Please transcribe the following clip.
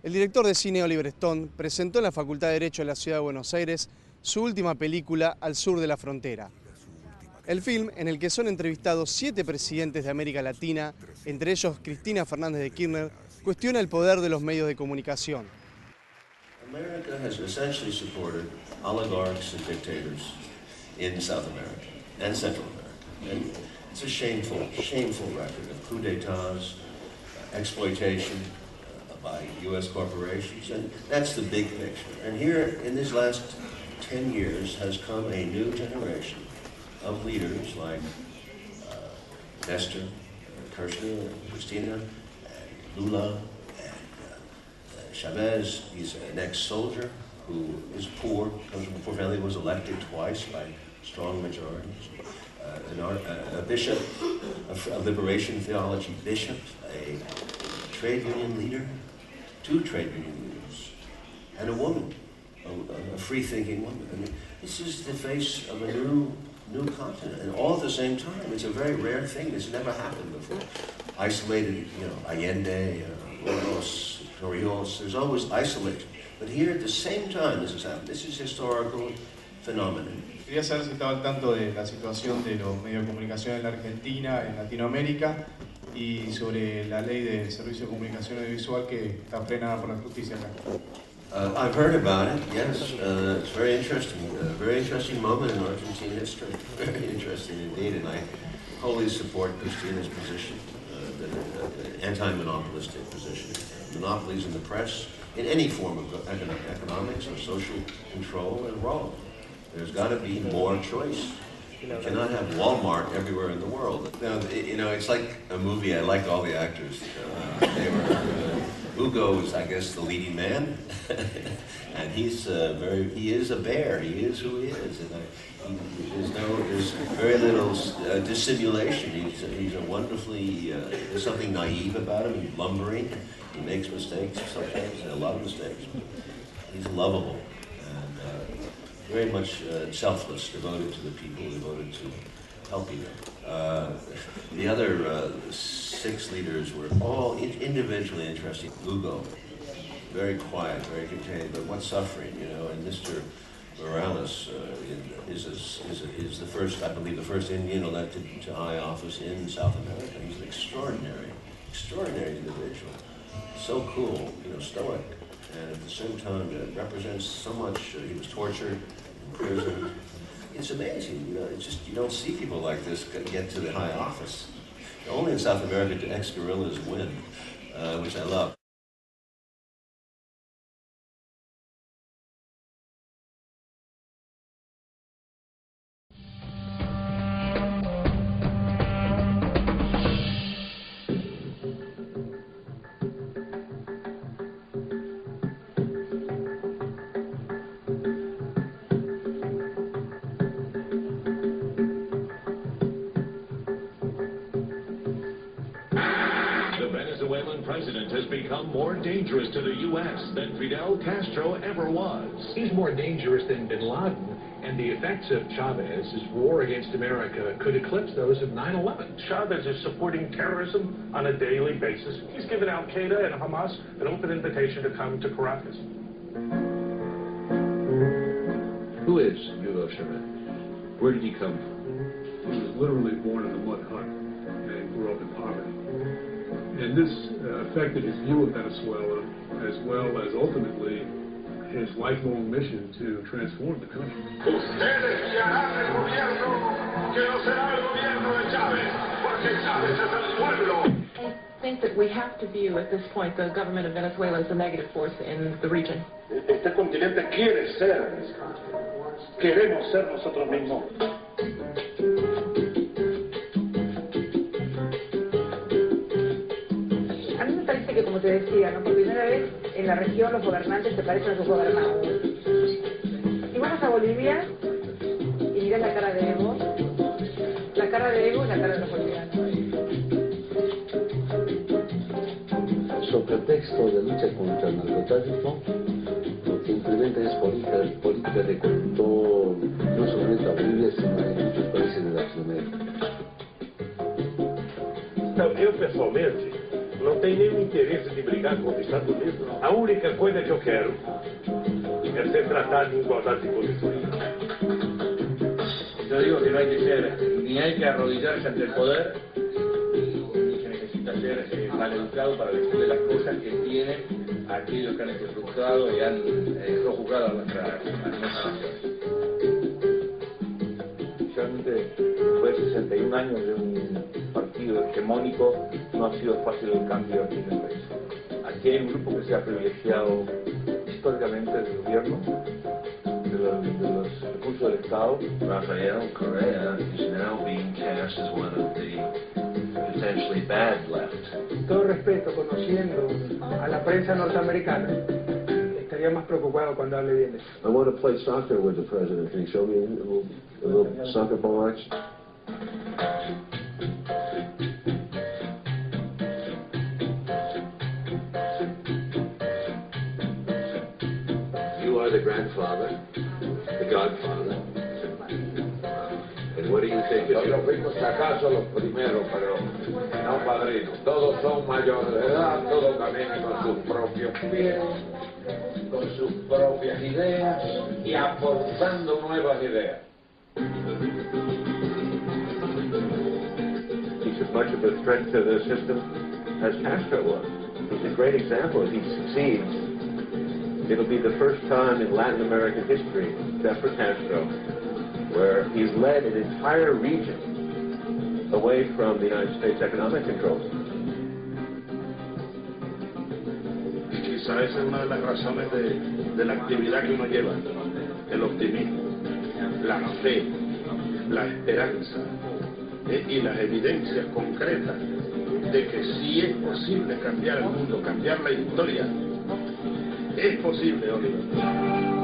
El director de cine Oliver Stone presentó en la Facultad de Derecho de la Ciudad de Buenos Aires su última película, Al sur de la frontera. El film, en el que son entrevistados 7 presidentes de América Latina, entre ellos Cristina Fernández de Kirchner, cuestiona el poder de los medios de comunicación. America has essentially supported oligarchs and dictators in South America and Central America. And it's a shameful record of coup d'etats, exploitation by U.S. corporations, and that's the big picture. And here, in these last 10 years, has come a new generation of leaders like Nestor, Kirchner, Cristina, and Lula, and Chavez. He's an ex-soldier who is poor, comes from a poor family, was elected twice by strong majorities. A bishop, a liberation theology bishop, a trade union leader, 2 trade union leaders, and a woman, a free-thinking woman. I mean, this is the face of a new continent, and all at the same time. It's a very rare thing. This never happened before. Isolated, Allende, Morelos, Torrijos, there's always isolation. But here at the same time this has happened. This is historical phenomenon. Quería saber si estaba al tanto de la situación de los medios de comunicación en la Argentina, en Latinoamérica, y sobre la ley de servicio de comunicación audiovisual que está frenada por la justicia acá. I've heard about it, yes. It's very interesting moment in Argentine history. Very interesting indeed, and I wholly support Cristina's position, the anti-monopolistic position. Monopolies in the press, in any form of economics or social control, are wrong. There's got to be more choice. You cannot have Walmart everywhere in the world. It's like a movie. I liked all the actors. Hugo is, I guess, the leading man, and he is a bear. He is who he is, and there's very little dissimulation. He's a wonderfully, there's something naive about him. He's lumbering. He makes mistakes sometimes, a lot of mistakes. He's lovable and very much selfless, devoted to the people, devoted to helping them. The other 6 leaders were all individually interesting. Hugo, very quiet, very contained, but what suffering, and Mr. Morales is the first, I believe, the first Indian elected to high office in South America. He's an extraordinary individual. So cool, stoic, and at the same time represents so much. He was tortured, imprisoned. It's amazing, it's just, you don't see people like this get to the high office. Only in South America do ex-guerrillas win, which I love. President has become more dangerous to the U.S. than Fidel Castro ever was. He's more dangerous than bin Laden, and the effects of Chavez's war against America could eclipse those of 9/11. Chavez is supporting terrorism on a daily basis. He's given Al-Qaeda and Hamas an open invitation to come to Caracas. Who is Hugo Chavez? Where did he come from? He was literally born in a mud hut and grew up in poverty. And this affected his view of Venezuela, as well as ultimately his lifelong mission to transform the country. Ustedes guiarán el gobierno que no será el gobierno de Chávez, porque Chávez es el pueblo. I think that we have to view at this point the government of Venezuela as a negative force in the region. Este continente quiere ser, queremos ser nosotros mismos. Como te decía, por primera vez en la región los gobernantes se parecen a sus gobernados. Si vas a Bolivia y miras la cara de Evo, la cara de Evo es la cara de los bolivianos. Su pretexto de lucha contra el narcotráfico, lo que implementa es política de control, no solamente a Bolivia, sino en muchos países de Latinoamérica. Eu, pessoalmente, não tenho tem nenhum interesse de brigar com os Estados Unidos. A única coisa que eu quero é ser tratado em igualdade de condições. Yo digo que no hay que ser, ni hay que arrodillarse ante el poder, ni se necesita ser maleducado para decirle las cosas que tienen a aquellos que han hecho frustrado y han sojuzgado a nuestra nación. Realmente, después de 61 años de un partido hegemónico, no ha sido fácil el cambio aquí en el país. Aquí hay un grupo que se ha privilegiado históricamente del gobierno, de los recursos del Estado. Rafael Correa is now being cast as one of the potentially bad left. Todo respeto, conociendo a la prensa norteamericana, estaría más preocupado cuando hable bien de eso. I want to play soccer with the president. Can you show me a little soccer ball action? You are the grandfather, the godfather. And what do you think? Nosotros fuimos acaso los primeros, pero no padrinos. Todos son mayores de edad, todos caminan con sus propios pies, con sus propias ideas y aportando nuevas ideas. He's as much of a threat to the system as Castro was. He's a great example. If he succeeds, it'll be the first time in Latin American history, except for Castro, where he's led an entire region away from the United States economic controls. Y quizá esa es una de las razones de la actividad que uno lleva, el optimismo, la fe, la esperanza y las evidencias concretas de que sí es posible cambiar el mundo, cambiar la historia. Es posible, Oliver.